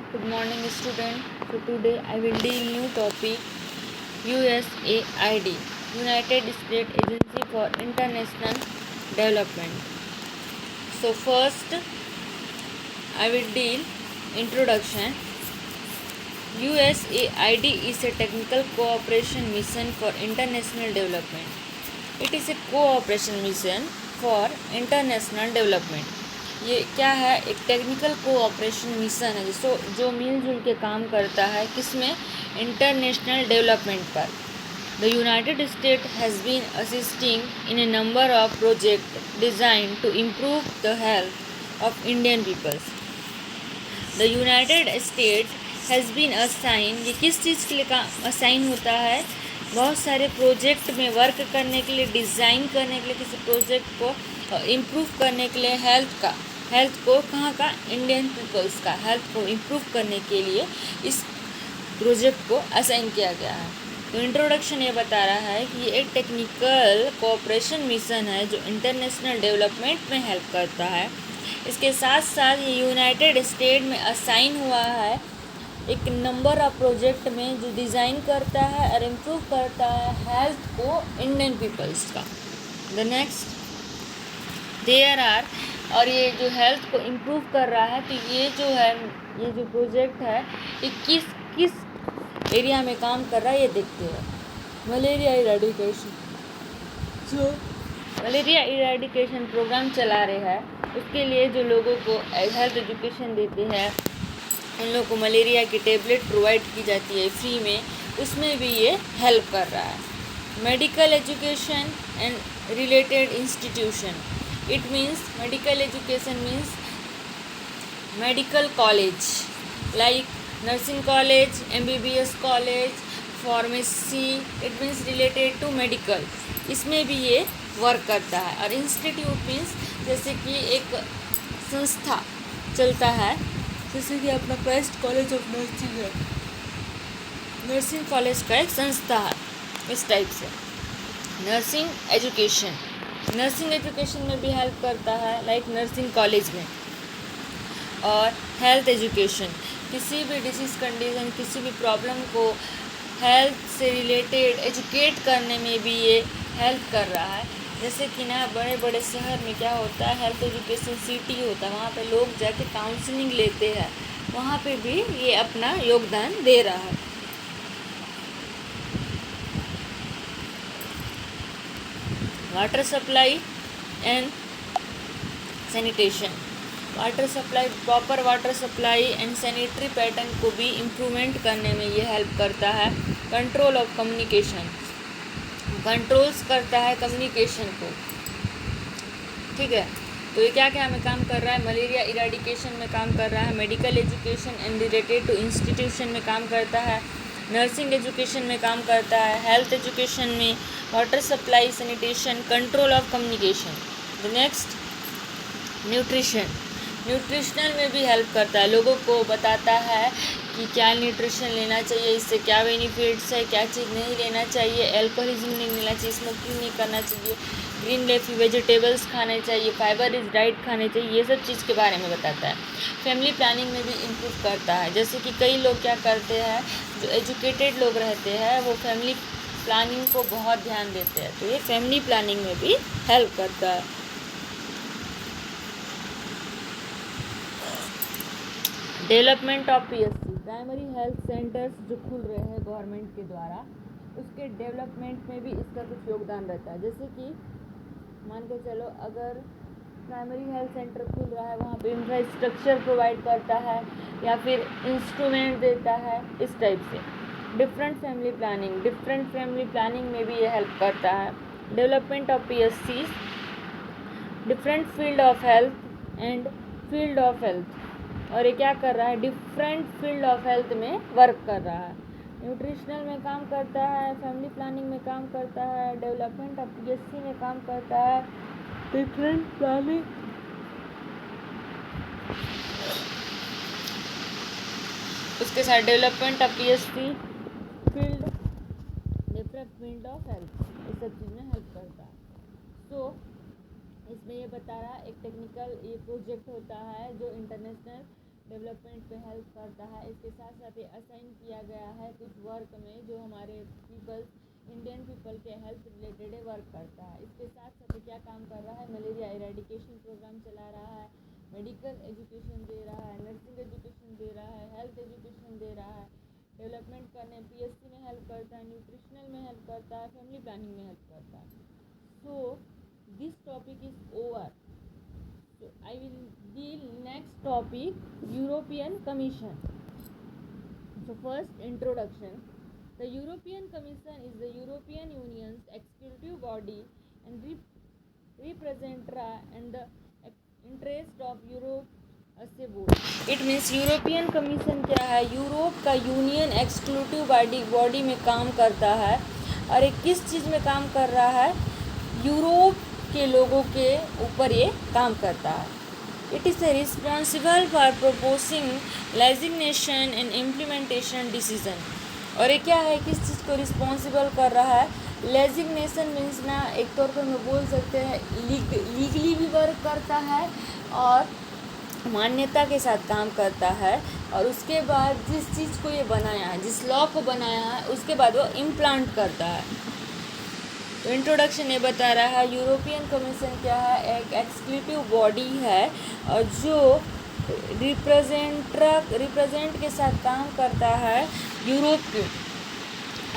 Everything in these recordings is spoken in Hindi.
Good morning, student. So today I will deal new topic USAID, United States Agency for International Development. So first I will deal introduction. USAID is a technical cooperation mission for international development. It is a cooperation mission for international development. ये क्या है? एक टेक्निकल कोऑपरेशन मिशन है जो मिलजुल के काम करता है किसमें? इंटरनेशनल डेवलपमेंट पर. The United State has been assisting in a number of project design to improve the health of Indian peoples. The United State has been assign, ये किस चीज़ के लिए असाइन होता है? बहुत सारे प्रोजेक्ट में वर्क करने के लिए, डिज़ाइन करने के लिए, किसी प्रोजेक्ट को इम्प्रूव करने के लिए हेल्थ को कहाँ का? इंडियन पीपल्स का हेल्थ को इम्प्रूव करने के लिए इस प्रोजेक्ट को असाइन किया गया है. तो इंट्रोडक्शन ये बता रहा है कि ये एक टेक्निकल कोऑपरेशन मिशन है जो इंटरनेशनल डेवलपमेंट में हेल्प करता है. इसके साथ साथ ये यूनाइटेड स्टेट में असाइन हुआ है एक नंबर ऑफ प्रोजेक्ट में जो डिज़ाइन करता है और इम्प्रूव करता है हेल्थ को इंडियन पीपल्स का. द नेक्स्ट देयर आर, और ये जो हेल्थ को इम्प्रूव कर रहा है, तो ये जो प्रोजेक्ट है ये किस एरिया में काम कर रहा है ये देखते हैं. Malaria eradication. जो मलेरिया इरेडिकेशन प्रोग्राम चला रहे हैं उसके लिए जो लोगों को हेल्थ एजुकेशन देते हैं उन लोगों को मलेरिया की टेबलेट प्रोवाइड की जाती है फ्री में, उसमें भी ये हेल्प कर रहा है. Medical education and related institution. It means medical education means medical college like nursing college, MBBS college, pharmacy. It means related to medical, इसमें भी ये वर्क करता है. और इंस्टीट्यूट मीन्स जैसे कि एक संस्था चलता है, जैसे कि अपना बेस्ट कॉलेज ऑफ नर्सिंग है, नर्सिंग कॉलेज का एक संस्था है. इस टाइप से नर्सिंग एजुकेशन में भी हेल्प करता है लाइक नर्सिंग कॉलेज में. और हेल्थ एजुकेशन, किसी भी डिसीज़ कंडीशन, किसी भी प्रॉब्लम को हेल्थ से रिलेटेड एजुकेट करने में भी ये हेल्प कर रहा है. जैसे कि ना बड़े बड़े शहर में क्या होता है, हेल्थ एजुकेशन सिटी होता है, वहाँ पे लोग जाके काउंसलिंग लेते हैं, वहाँ पे भी ये अपना योगदान दे रहा है. Water supply and sanitation. Proper water supply and sanitary pattern को भी इम्प्रूवमेंट करने में ये हेल्प करता है. कंट्रोल ऑफ कम्युनिकेशन, कंट्रोल्स करता है कम्युनिकेशन को. ठीक है, तो ये क्या क्या में काम कर रहा है? मलेरिया इरेडिकेशन में काम कर रहा है, medical education and related to institution में काम करता है, नर्सिंग एजुकेशन में काम करता है, हेल्थ एजुकेशन में, water supply, sanitation, control of communication. The next nutritional में भी हेल्प करता है, लोगों को बताता है कि क्या न्यूट्रिशन लेना चाहिए, इससे क्या बेनिफिट्स है, क्या चीज़ नहीं लेना चाहिए, एल्कोहलिज्म नहीं लेना चाहिए, स्मोकिंग नहीं करना चाहिए, ग्रीन लीफी वेजिटेबल्स खाने चाहिए, फाइबर रिच डाइट खाने चाहिए, ये सब चीज़ के बारे में बताता है. फैमिली प्लानिंग में भी इम्प्रूव करता है. जैसे कि कई लोग क्या करते हैं, जो एजुकेटेड लोग रहते हैं वो फैमिली प्लानिंग को बहुत ध्यान देते हैं, तो ये फैमिली प्लानिंग में भी हेल्प करता है. Development of PSC, primary health centres जो खुल रहे हैं गवर्नमेंट के द्वारा, उसके डेवलपमेंट में भी इसका कुछ योगदान रहता है. जैसे कि मान के चलो अगर प्राइमरी हेल्थ सेंटर खुल रहा है, वहाँ पे इंफ्रास्ट्रक्चर प्रोवाइड करता है या फिर इंस्ट्रूमेंट देता है, इस टाइप से. डिफरेंट फैमिली प्लानिंग में भी ये हेल्प करता है. Development of PSC, different field of health and field of health. और ये क्या कर रहा है? डिफरेंट फील्ड ऑफ हेल्थ में वर्क कर रहा है. न्यूट्रिशनल में काम करता है, फैमिली प्लानिंग में काम करता है, डेवलपमेंट ऑफ PSC में काम करता है, डिफरेंट प्लानिंग, उसके साथ development of PSC, field, different field of health, इस सब चीज़ में हेल्प करता है. तो इसमें ये बता रहा है एक टेक्निकल ये प्रोजेक्ट होता है जो इंटरनेशनल डेवलपमेंट पे हेल्प करता है। इसके साथ साथ ये असाइन किया गया है कुछ वर्क में जो हमारे इंडियन पीपल के हेल्थ रिलेटेड वर्क करता है। इसके साथ साथ क्या काम कर रहा है, मलेरिया इरेडिकेशन प्रोग्राम चला रहा है, मेडिकल एजुकेशन दे रहा है, नर्सिंग एजुकेशन दे रहा है, हेल्थ एजुकेशन दे रहा है, डेवलपमेंट करने पीएससी में हेल्प करता है, न्यूट्रिशनल में हेल्प करता है, फैमिली प्लानिंग में हेल्प करता है। So this topic is over. So I will deal next topic, European Commission. So first, introduction. The European Commission is the European Union's executive body and represents and the interest of Europe as a whole. It means European Commission क्या है, यूरोप का यूनियन एक्सक्लूसिव बॉडी में काम करता है। और ये किस चीज़ में काम कर रहा है, यूरोप के लोगों के ऊपर ये काम करता है। It is responsible for proposing legislation and implementation decision. और ये क्या है, किस चीज़ को रिस्पॉन्सिबल कर रहा है, लेजिग्नेशन मीन्स ना, एक तौर पर हम बोल सकते हैं लीगली भी वर्क करता है और मान्यता के साथ काम करता है। और उसके बाद जिस चीज़ को ये बनाया है, जिस लॉ को बनाया है, उसके बाद वो इम्प्लांट करता है। तो इंट्रोडक्शन ये बता रहा है यूरोपियन कमीशन क्या है, एक एक्सक्लूसिव बॉडी है और जो रिप्रेजेंट के साथ काम करता है यूरोप के,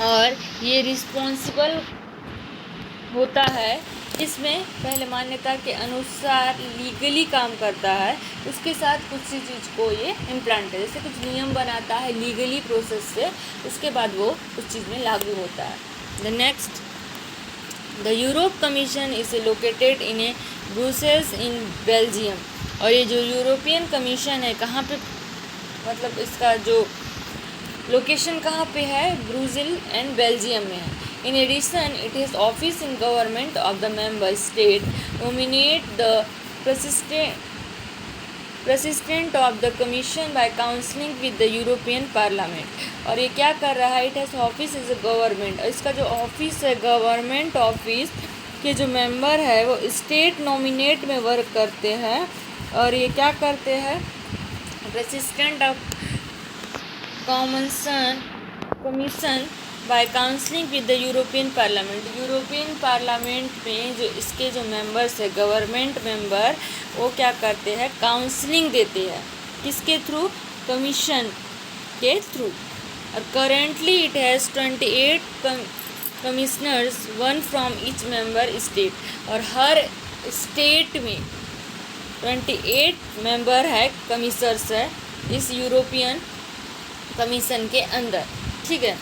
और ये रिस्पॉन्सिबल होता है। इसमें पहले मान्यता के अनुसार लीगली काम करता है, उसके साथ कुछ सी चीज़ को ये इम्प्लांट है, जैसे कुछ नियम बनाता है लीगली प्रोसेस से, उसके बाद वो उस चीज़ में लागू होता है। The next, the Europe commission is located in A Brussels in Belgium. और ये जो यूरोपियन कमीशन है कहाँ पे, मतलब इसका जो लोकेशन कहाँ पे है, ब्रुसेल एंड बेल्जियम में है। In addition it is office in government of the member state nominate the president of the commission by counselling with the European parliament. और ये क्या कर रहा है, it has office is a government. इसका जो ऑफिस है, गवर्नमेंट ऑफिस के जो मेंबर है वो स्टेट नॉमिनेट में वर्क करते हैं। और ये क्या करते हैं, president of commission by counselling with the European parliament. European parliament में जो इसके जो मेंबर्स है, गवर्नमेंट मेंबर, वो क्या करते हैं, काउंसलिंग देते हैं, किसके थ्रू, कमीशन के थ्रू। और currently it has 28 commissioners, 1 from each member state. और हर स्टेट में 28 मेंबर है, कमिश्नर्स है इस यूरोपियन कमीशन के अंदर। ठीक है,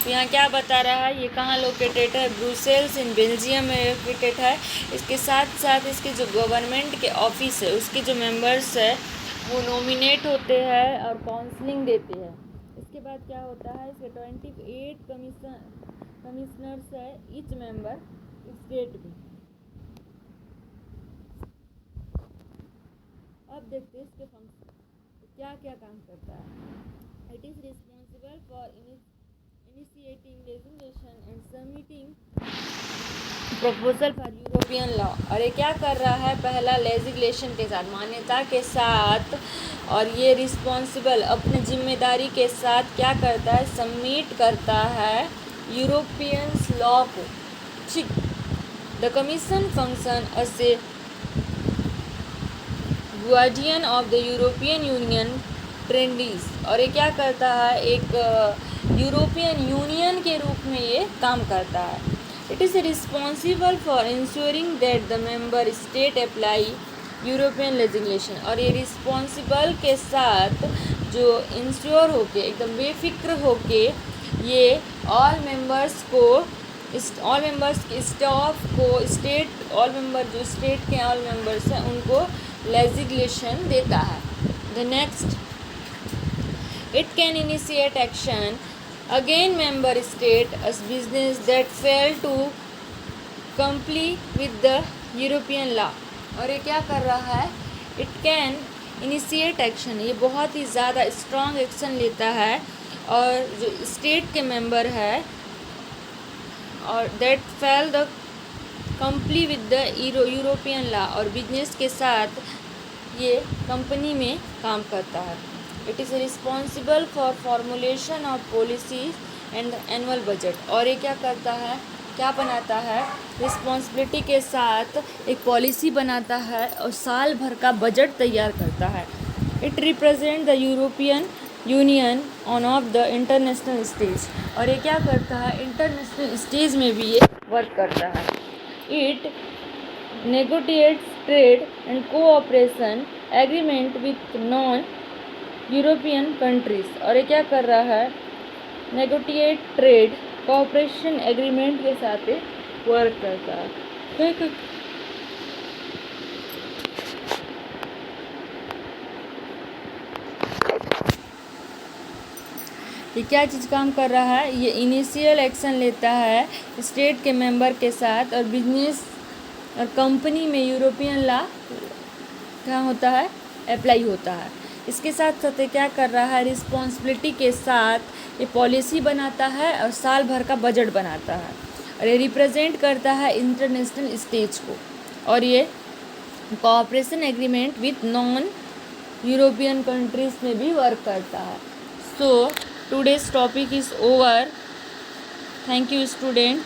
तो यहाँ क्या बता रहा है, ये कहाँ लोकेटेड है, ब्रुसेल्स इन बेल्जियम में लोकेटेड है। इसके साथ साथ इसके जो गवर्नमेंट के ऑफिस है, उसके जो मेंबर्स है वो नॉमिनेट होते हैं और काउंसलिंग देते हैं। इसके बाद क्या होता है, इसके 28 कमिश्नर्स है ईच मेंबर स्टेट में। अब देखते हैं इसके फंक्शन क्या क्या काम करता है। It is responsible for initiating legislation and submitting proposal for European law। और ये क्या कर रहा है, पहला लेजिस्लेशन के साथ, मान्यता के साथ, और ये रिस्पॉन्सिबल अपने जिम्मेदारी के साथ क्या करता है, सबमिट करता है यूरोपियन लॉ को। ठीक, the commission function as a guardian of the European Union treaties. और ये क्या करता है, एक यूरोपियन यूनियन के रूप में ये काम करता है। It is responsible for ensuring that the member state apply European legislation. और ये रिस्पॉन्सिबल के साथ जो इंश्योर होके, एकदम बेफिक्र होके, ये ऑल मेंबर्स के स्टाफ को, ऑल मेंबर जो स्टेट के ऑल मेंबर्स हैं उनको लेजिस्लेशन देता है। The next, it can initiate action against member state as business that fail to comply with the European law। और ये क्या कर रहा है, it can initiate action, ये बहुत ही ज़्यादा स्ट्रॉन्ग एक्शन लेता है। और जो स्टेट के मेंबर है और that fail the comply with the European law, और बिजनेस के साथ ये कंपनी में काम करता है। It is responsible for formulation of policies and annual budget. और ये क्या करता है, क्या बनाता है, रिस्पॉन्सिबिलिटी के साथ एक पॉलिसी बनाता है और साल भर का बजट तैयार करता है। It represent the European union on off the international stage. और ये क्या करता है, इंटरनेशनल स्टेज में भी ये वर्क करता है। It negotiates trade and cooperation agreement with non European countries. और ये क्या कर रहा है, नेगोटिएट ट्रेड कोऑपरेशन एग्रीमेंट के साथ वर्क करता है। ठीक, ये क्या चीज़ काम कर रहा है, ये इनिशियल एक्शन लेता है स्टेट के मेंबर के साथ और बिजनेस और कंपनी में यूरोपियन लॉ क्या होता है, अप्लाई होता है। इसके साथ साथ ये क्या कर रहा है, रिस्पॉन्सिबिलिटी के साथ ये पॉलिसी बनाता है और साल भर का बजट बनाता है और ये रिप्रेजेंट करता है इंटरनेशनल स्टेज को। और ये cooperation agreement with non European countries में भी वर्क करता है। So today's topic is over. Thank you student.